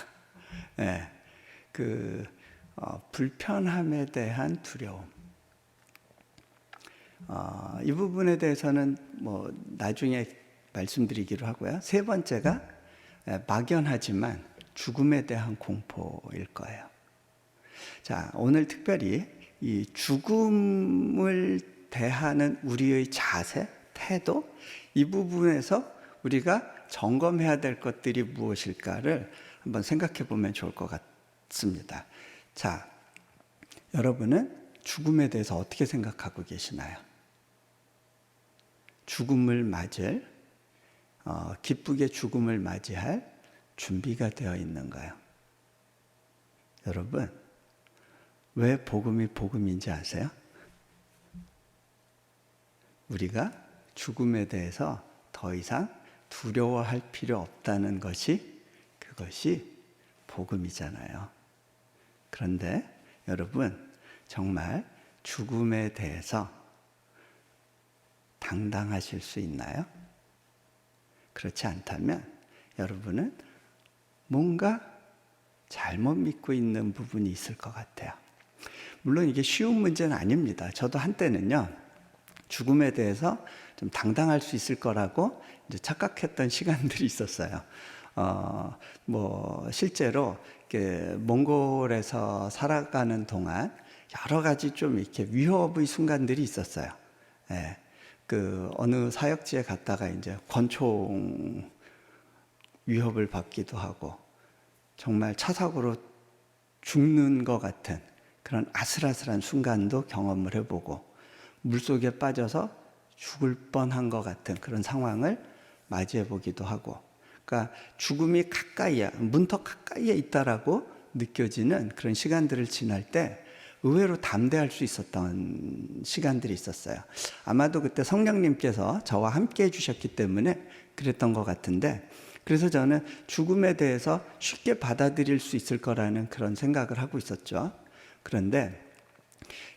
불편함에 대한 두려움. 이 부분에 대해서는 뭐 나중에 말씀드리기로 하고요. 세 번째가 막연하지만 죽음에 대한 공포일 거예요. 자, 오늘 특별히 이 죽음을 대하는 우리의 자세, 태도, 이 부분에서 우리가 점검해야 될 것들이 무엇일까를 한번 생각해 보면 좋을 것 같습니다. 자, 여러분은 죽음에 대해서 어떻게 생각하고 계시나요? 죽음을 맞을, 기쁘게 죽음을 맞이할 준비가 되어 있는가요? 여러분, 왜 복음이 복음인지 아세요? 우리가 죽음에 대해서 더 이상 두려워할 필요 없다는 것이, 그것이 복음이잖아요. 그런데 여러분, 정말 죽음에 대해서 당당하실 수 있나요? 그렇지 않다면 여러분은 뭔가 잘못 믿고 있는 부분이 있을 것 같아요. 물론 이게 쉬운 문제는 아닙니다. 저도 한때는요, 죽음에 대해서 좀 당당할 수 있을 거라고 이제 착각했던 시간들이 있었어요. 실제로 이렇게 몽골에서 살아가는 동안 여러 가지 좀 이렇게 위협의 순간들이 있었어요. 예. 어느 사역지에 갔다가 이제 권총 위협을 받기도 하고, 정말 차 사고로 죽는 것 같은 그런 아슬아슬한 순간도 경험을 해보고, 물속에 빠져서 죽을 뻔한 것 같은 그런 상황을 맞이해 보기도 하고, 그러니까 죽음이 가까이에, 문턱 가까이에 있다라고 느껴지는 그런 시간들을 지날 때 의외로 담대할 수 있었던 시간들이 있었어요. 아마도 그때 성령님께서 저와 함께 해주셨기 때문에 그랬던 것 같은데, 그래서 저는 죽음에 대해서 쉽게 받아들일 수 있을 거라는 그런 생각을 하고 있었죠. 그런데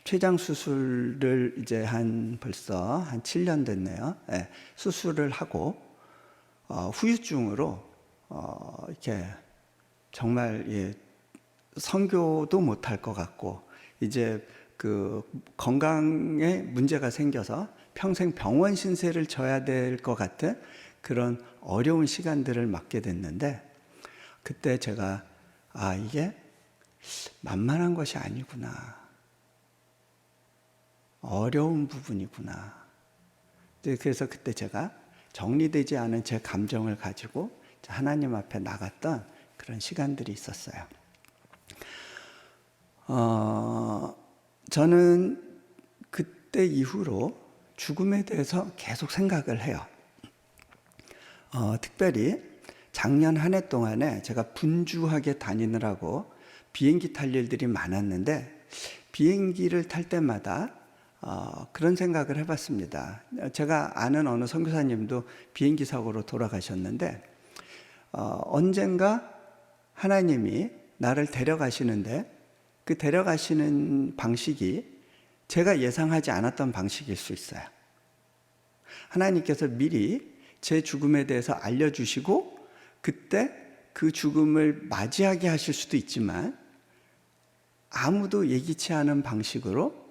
췌장 수술을 이제 벌써 한 7년 됐네요. 네, 수술을 하고 후유증으로 이렇게 정말 선교도 못할 것 같고, 이제 건강에 문제가 생겨서 평생 병원 신세를 져야 될 것 같은 그런 어려운 시간들을 맞게 됐는데, 그때 제가 이게 만만한 것이 아니구나, 어려운 부분이구나. 그래서 그때 제가 정리되지 않은 제 감정을 가지고 하나님 앞에 나갔던 그런 시간들이 있었어요. 저는 그때 이후로 죽음에 대해서 계속 생각을 해요. 특별히 작년 한 해 동안에 제가 분주하게 다니느라고 비행기 탈 일들이 많았는데, 비행기를 탈 때마다 그런 생각을 해봤습니다. 제가 아는 어느 선교사님도 비행기 사고로 돌아가셨는데, 언젠가 하나님이 나를 데려가시는데, 그 데려가시는 방식이 제가 예상하지 않았던 방식일 수 있어요. 하나님께서 미리 제 죽음에 대해서 알려주시고, 그때 그 죽음을 맞이하게 하실 수도 있지만, 아무도 예기치 않은 방식으로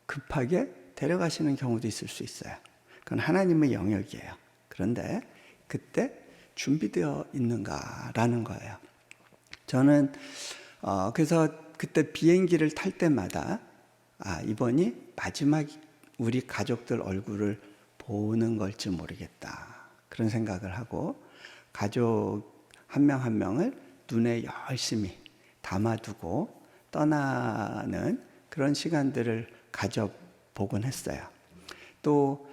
급하게 데려가시는 경우도 있을 수 있어요. 그건 하나님의 영역이에요. 그런데 그때 준비되어 있는가라는 거예요. 저는 그래서 그때 비행기를 탈 때마다 이번이 마지막 우리 가족들 얼굴을 보는 걸지 모르겠다, 그런 생각을 하고, 가족 한 명 한 명을 눈에 열심히 담아두고 떠나는 그런 시간들을 가져보곤 했어요. 또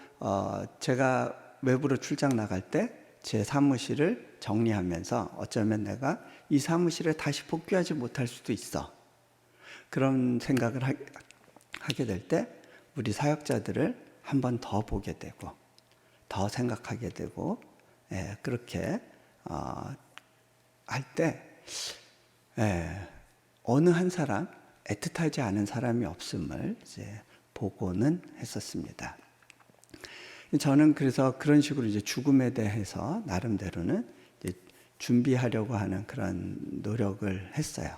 제가 외부로 출장 나갈 때 제 사무실을 정리하면서 어쩌면 내가 이 사무실에 다시 복귀하지 못할 수도 있어, 그런 생각을 하게 될 때 우리 사역자들을 한 번 더 보게 되고, 더 생각하게 되고, 그렇게 할 때 어느 한 사람, 애틋하지 않은 사람이 없음을 이제 보고는 했었습니다. 저는 그래서 그런 식으로 이제 죽음에 대해서 나름대로는 이제 준비하려고 하는 그런 노력을 했어요.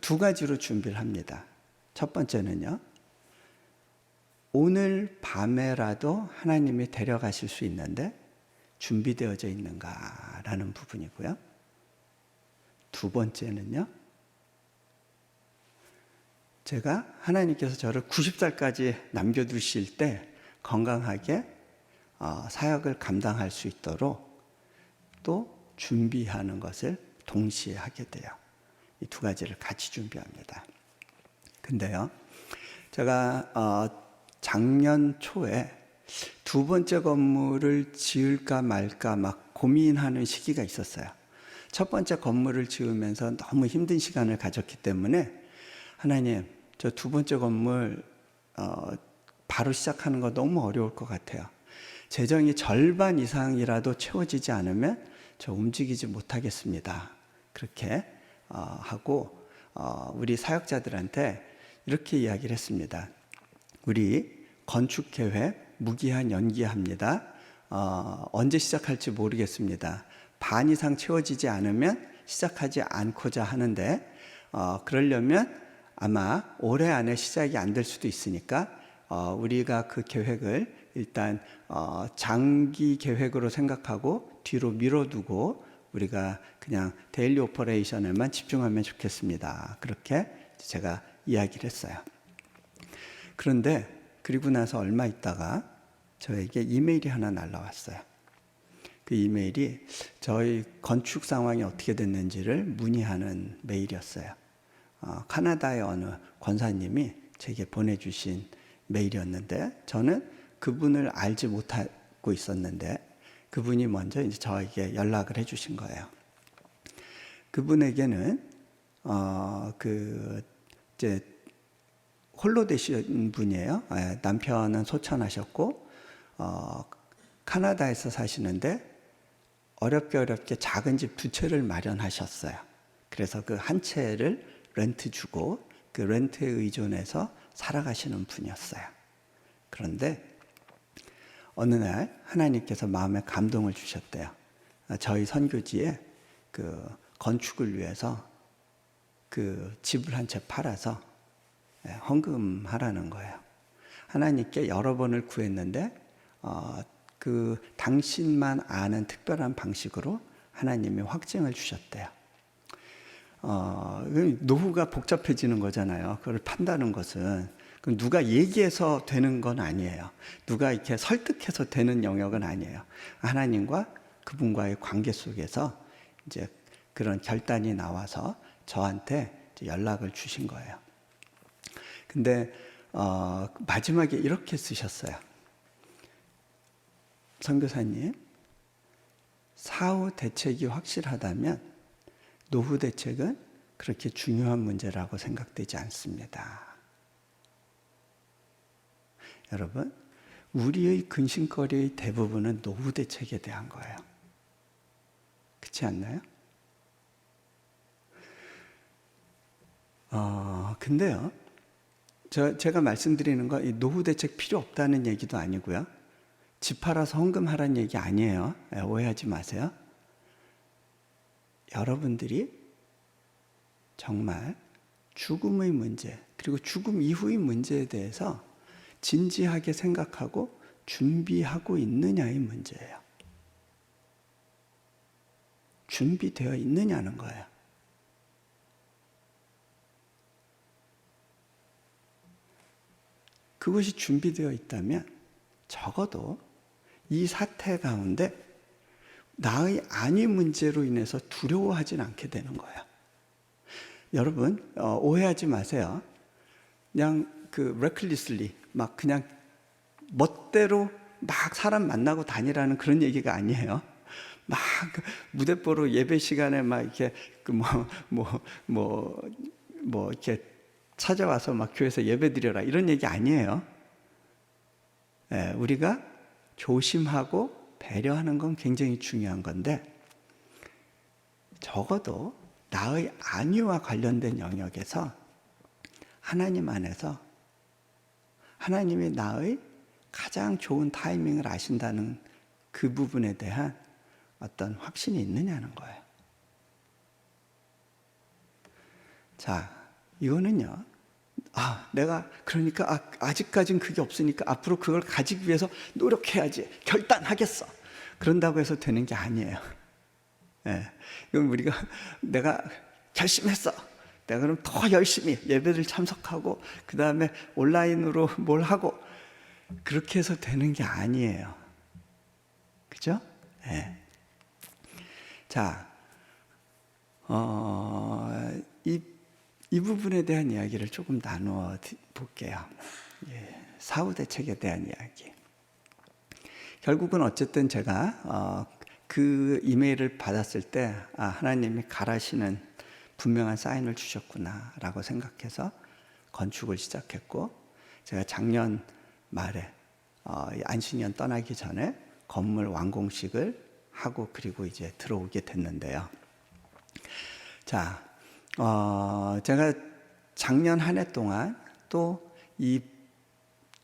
두 가지로 준비를 합니다. 첫 번째는요, 오늘 밤에라도 하나님이 데려가실 수 있는데 준비되어져 있는가라는 부분이고요. 두 번째는요, 제가 하나님께서 저를 90살까지 남겨두실 때 건강하게 사역을 감당할 수 있도록 또 준비하는 것을 동시에 하게 돼요. 이 두 가지를 같이 준비합니다. 근데요, 제가 작년 초에 두 번째 건물을 지을까 말까 막 고민하는 시기가 있었어요. 첫 번째 건물을 지으면서 너무 힘든 시간을 가졌기 때문에 하나님, 저 두 번째 건물 바로 시작하는 거 너무 어려울 것 같아요. 재정이 절반 이상이라도 채워지지 않으면 저 움직이지 못하겠습니다. 그렇게 하고 우리 사역자들한테 이렇게 이야기를 했습니다. 우리 건축 계획 무기한 연기합니다. 언제 시작할지 모르겠습니다. 반 이상 채워지지 않으면 시작하지 않고자 하는데 그러려면 아마 올해 안에 시작이 안 될 수도 있으니까 우리가 그 계획을 일단 장기 계획으로 생각하고 뒤로 미뤄두고 우리가 그냥 데일리 오퍼레이션에만 집중하면 좋겠습니다. 그렇게 제가 이야기를 했어요. 그런데 그리고 나서 얼마 있다가 저에게 이메일이 하나 날라왔어요. 그 이메일이 저희 건축 상황이 어떻게 됐는지를 문의하는 메일이었어요. 카나다의 어느 권사님이 제게 보내주신 메일이었는데 저는 그분을 알지 못하고 있었는데 그분이 먼저 이제 저에게 연락을 해주신 거예요. 그분에게는 이제 홀로 되신 분이에요. 남편은 소천하셨고 카나다에서 사시는데 어렵게 작은 집 2채를 마련하셨어요. 그래서 그 한 채를 렌트 주고 그 렌트에 의존해서 살아가시는 분이었어요. 그런데 어느 날 하나님께서 마음에 감동을 주셨대요. 저희 선교지에 그 건축을 위해서 그 집을 한 채 팔아서 헌금하라는 거예요. 하나님께 여러 번을 구했는데 그 당신만 아는 특별한 방식으로 하나님이 확증을 주셨대요. 노후가 복잡해지는 거잖아요. 그걸 판다는 것은 그럼 누가 얘기해서 되는 건 아니에요. 누가 이렇게 설득해서 되는 영역은 아니에요. 하나님과 그분과의 관계 속에서 이제 그런 결단이 나와서 저한테 연락을 주신 거예요. 근데 마지막에 이렇게 쓰셨어요. 선교사님, 사후 대책이 확실하다면 노후 대책은 그렇게 중요한 문제라고 생각되지 않습니다. 여러분, 우리의 근심거리의 대부분은 노후 대책에 대한 거예요. 그렇지 않나요? 근데요, 제가 말씀드리는 거 이 노후 대책 필요 없다는 얘기도 아니고요. 집 팔아서 헌금하라는 얘기 아니에요. 오해하지 마세요. 여러분들이 정말 죽음의 문제, 그리고 죽음 이후의 문제에 대해서 진지하게 생각하고 준비하고 있느냐의 문제예요. 준비되어 있느냐는 거예요. 그것이 준비되어 있다면 적어도 이 사태 가운데 나의 안위 문제로 인해서 두려워하진 않게 되는 거예요. 여러분, 오해하지 마세요. 그냥 recklessly 막 그냥 멋대로 막 사람 만나고 다니라는 그런 얘기가 아니에요. 막 무대뽀로 예배 시간에 막 이렇게 이렇게 찾아와서 막 교회에서 예배 드려라 이런 얘기 아니에요. 우리가 조심하고 배려하는 건 굉장히 중요한 건데 적어도 나의 안위와 관련된 영역에서 하나님 안에서 하나님이 나의 가장 좋은 타이밍을 아신다는 그 부분에 대한 어떤 확신이 있느냐는 거예요. 자, 이거는요. 내가 그러니까 아직까지는 그게 없으니까 앞으로 그걸 가지기 위해서 노력해야지, 결단하겠어. 그런다고 해서 되는 게 아니에요. 이건 우리가 내가 결심했어. 내가 그럼 더 열심히 예배를 참석하고 그 다음에 온라인으로 뭘 하고 그렇게 해서 되는 게 아니에요. 그죠? 자, 이 이 부분에 대한 이야기를 조금 나누어 볼게요. 사후대책에 대한 이야기. 결국은 어쨌든 제가 그 이메일을 받았을 때 하나님이 가라시는 분명한 사인을 주셨구나라고 생각해서 건축을 시작했고, 제가 작년 말에 안식년 떠나기 전에 건물 완공식을 하고 그리고 이제 들어오게 됐는데요. 자, 제가 작년 한 해 동안 또 이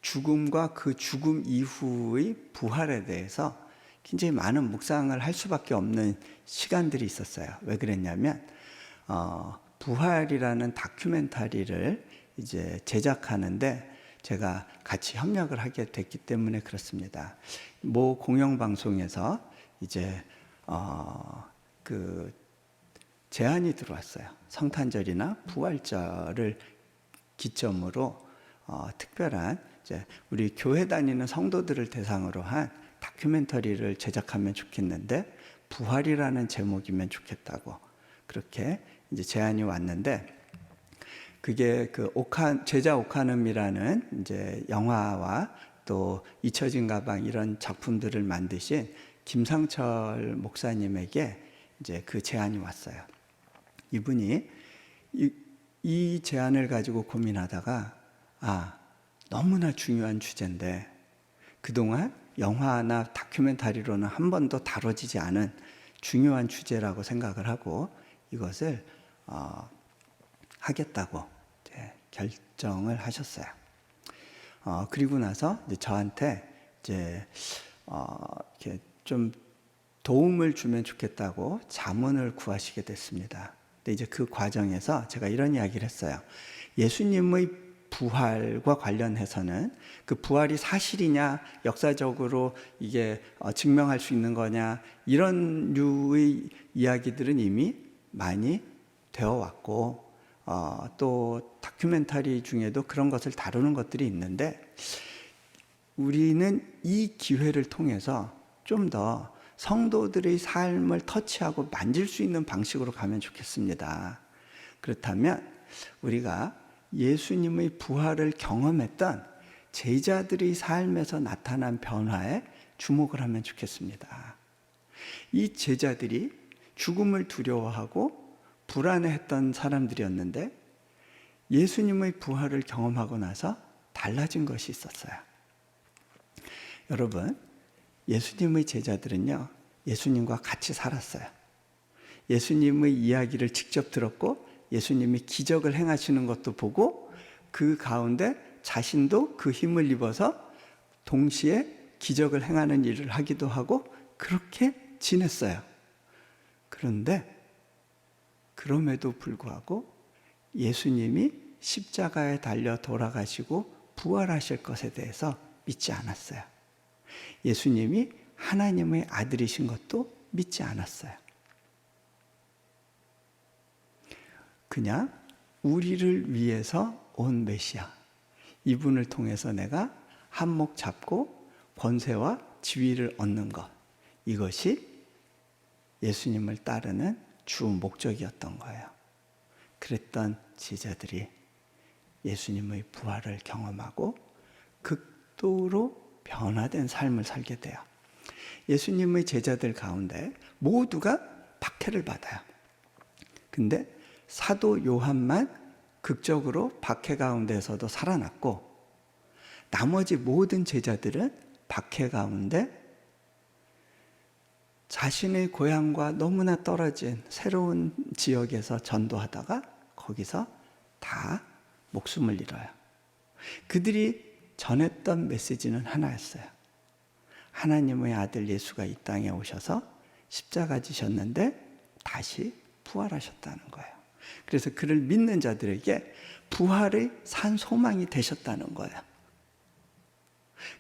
죽음과 그 죽음 이후의 부활에 대해서 굉장히 많은 묵상을 할 수밖에 없는 시간들이 있었어요. 왜 그랬냐면 부활이라는 다큐멘터리를 이제 제작하는데 제가 같이 협력을 하게 됐기 때문에 그렇습니다. 모 공영방송에서 이제 그 제안이 들어왔어요. 성탄절이나 부활절을 기점으로 특별한 이제 우리 교회 다니는 성도들을 대상으로 한 다큐멘터리를 제작하면 좋겠는데 부활이라는 제목이면 좋겠다고 그렇게 이제 제안이 왔는데, 그게 그 제자 오카눔이라는 이제 영화와 또 잊혀진 가방 이런 작품들을 만드신 김상철 목사님에게 이제 그 제안이 왔어요. 이분이 이 제안을 가지고 고민하다가 너무나 중요한 주제인데 그동안 영화나 다큐멘터리로는 한 번도 다뤄지지 않은 중요한 주제라고 생각을 하고 이것을 하겠다고 결정을 하셨어요. 그리고 나서 이제 저한테 이제 이렇게 좀 도움을 주면 좋겠다고 자문을 구하시게 됐습니다. 근데 이제 그 과정에서 제가 이런 이야기를 했어요. 예수님의 부활과 관련해서는 그 부활이 사실이냐, 역사적으로 이게 증명할 수 있는 거냐, 이런 류의 이야기들은 이미 많이 되어 왔고, 또 다큐멘터리 중에도 그런 것을 다루는 것들이 있는데, 우리는 이 기회를 통해서 좀 더 성도들의 삶을 터치하고 만질 수 있는 방식으로 가면 좋겠습니다. 그렇다면 우리가 예수님의 부활을 경험했던 제자들의 삶에서 나타난 변화에 주목을 하면 좋겠습니다. 이 제자들이 죽음을 두려워하고 불안해했던 사람들이었는데 예수님의 부활을 경험하고 나서 달라진 것이 있었어요. 여러분, 예수님의 제자들은요, 예수님과 같이 살았어요. 예수님의 이야기를 직접 들었고 예수님이 기적을 행하시는 것도 보고 그 가운데 자신도 그 힘을 입어서 동시에 기적을 행하는 일을 하기도 하고 그렇게 지냈어요. 그런데 그럼에도 불구하고 예수님이 십자가에 달려 돌아가시고 부활하실 것에 대해서 믿지 않았어요. 예수님이 하나님의 아들이신 것도 믿지 않았어요. 그냥 우리를 위해서 온 메시아, 이분을 통해서 내가 한몫 잡고 권세와 지위를 얻는 것, 이것이 예수님을 따르는 주 목적이었던 거예요. 그랬던 제자들이 예수님의 부활을 경험하고 극도로 변화된 삶을 살게 돼요. 예수님의 제자들 가운데 모두가 박해를 받아요. 근데 사도 요한만 극적으로 박해 가운데서도 살아났고 나머지 모든 제자들은 박해 가운데 자신의 고향과 너무나 떨어진 새로운 지역에서 전도하다가 거기서 다 목숨을 잃어요. 그들이 전했던 메시지는 하나였어요. 하나님의 아들 예수가 이 땅에 오셔서 십자가 지셨는데 다시 부활하셨다는 거예요. 그래서 그를 믿는 자들에게 부활의 산 소망이 되셨다는 거예요.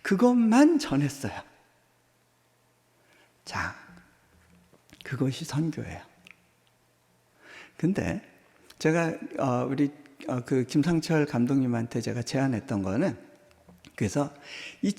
그것만 전했어요. 자, 그것이 선교예요. 근데 제가 우리 그 김상철 감독님한테 제가 제안했던 거는, 그래서 이